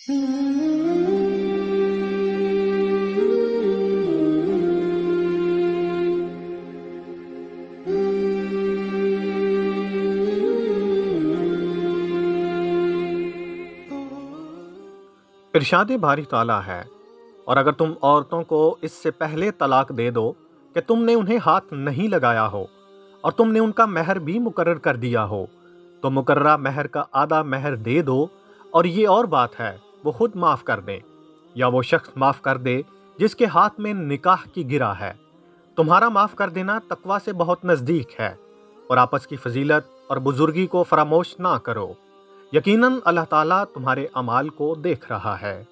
ارشاد باری تعالیٰ ہے، اور اگر تم عورتوں کو اس سے پہلے طلاق دے دو کہ تم نے انہیں ہاتھ نہیں لگایا ہو اور تم نے ان کا مہر بھی مقرر کر دیا ہو تو مقررہ مہر کا آدھا مہر دے دو، اور یہ اور بات ہے وہ خود معاف کر دیں یا وہ شخص معاف کر دے جس کے ہاتھ میں نکاح کی گرہ ہے۔ تمہارا معاف کر دینا تقویٰ سے بہت نزدیک ہے، اور آپس کی فضیلت اور بزرگی کو فراموش نہ کرو۔ یقیناً اللہ تعالیٰ تمہارے اعمال کو دیکھ رہا ہے۔